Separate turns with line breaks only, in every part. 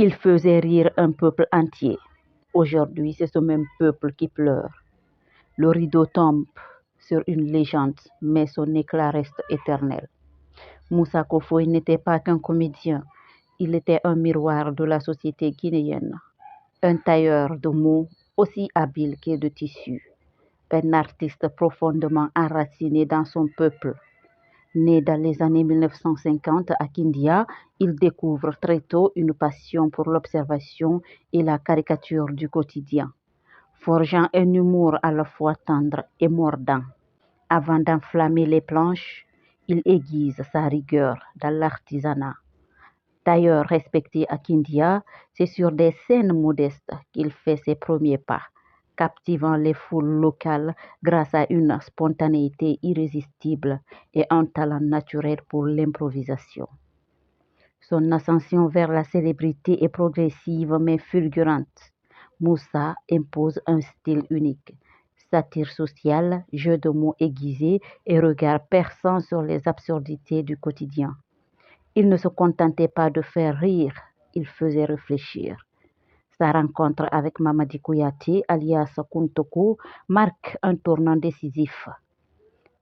Il faisait rire un peuple entier. Aujourd'hui, c'est ce même peuple qui pleure. Le rideau tombe sur une légende, mais son éclat reste éternel. Moussa Kofoe n'était pas qu'un comédien, il était un miroir de la société guinéenne, un tailleur de mots aussi habile que de tissus, un artiste profondément enraciné dans son peuple. Né dans les années 1950 à Kindia, il découvre très tôt une passion pour l'observation et la caricature du quotidien, forgeant un humour à la fois tendre et mordant. Avant d'enflammer les planches, il aiguise sa rigueur dans l'artisanat. Tailleur respecté à Kindia, c'est sur des scènes modestes qu'il fait ses premiers pas, captivant les foules locales grâce à une spontanéité irrésistible et un talent naturel pour l'improvisation. Son ascension vers la célébrité est progressive mais fulgurante. Moussa impose un style unique, satire sociale, jeu de mots aiguisés et regard perçant sur les absurdités du quotidien. Il ne se contentait pas de faire rire, il faisait réfléchir. Sa rencontre avec Mamadi Kouyaté, alias Kuntoko, marque un tournant décisif.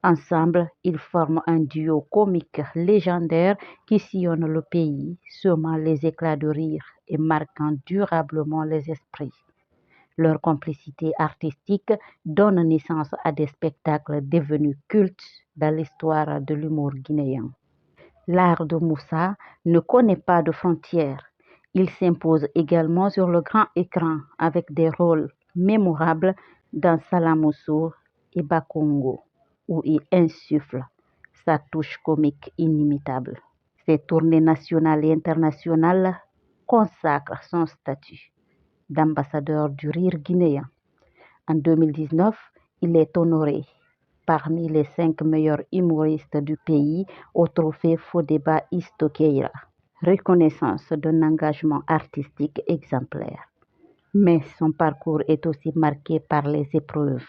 Ensemble, ils forment un duo comique légendaire qui sillonne le pays, semant les éclats de rire et marquant durablement les esprits. Leur complicité artistique donne naissance à des spectacles devenus cultes dans l'histoire de l'humour guinéen. L'art de Moussa ne connaît pas de frontières. Il s'impose également sur le grand écran avec des rôles mémorables dans Salamosso et Bakongo, où il insuffle sa touche comique inimitable. Ses tournées nationales et internationales consacrent son statut d'ambassadeur du rire guinéen. En 2019, il est honoré parmi les 5 meilleurs humoristes du pays au trophée Fodeba Istokeira, reconnaissance d'un engagement artistique exemplaire. Mais son parcours est aussi marqué par les épreuves.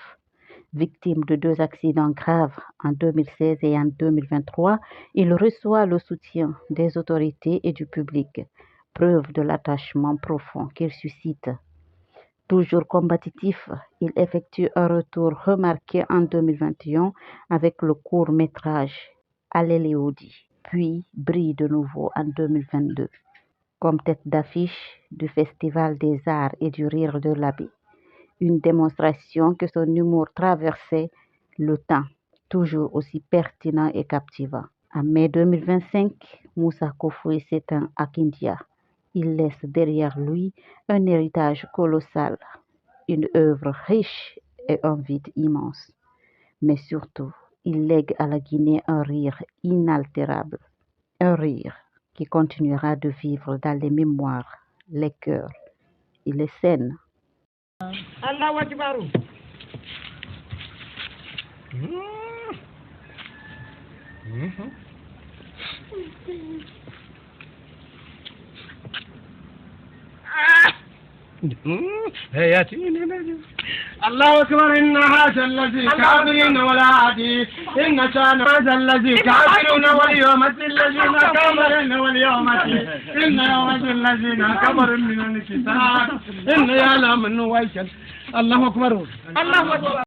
Victime de 2 accidents graves en 2016 et en 2023, il reçoit le soutien des autorités et du public, preuve de l'attachement profond qu'il suscite. Toujours combatif, il effectue un retour remarqué en 2021 avec le court-métrage Alléléodie, puis brille de nouveau en 2022 comme tête d'affiche du Festival des Arts et du Rire de l'Abbé. Une démonstration que son humour traversait le temps, toujours aussi pertinent et captivant. En mai 2025, Moussa Kofoe s'éteint à Kindia. Il laisse derrière lui un héritage colossal, une œuvre riche et un vide immense. Mais surtout, il lègue à la Guinée un rire inaltérable, un rire qui continuera de vivre dans les mémoires, les cœurs et les scènes.
Allahu Akbar. الله أكبر إن هذا الذي كافرين ولا عادي إن شان هذا الذي كافرون واليوم الذين كفرون واليوم إن يوم الذين كفروا من الكتاب إن يعلم من ويشل الله أكبر الله أكبر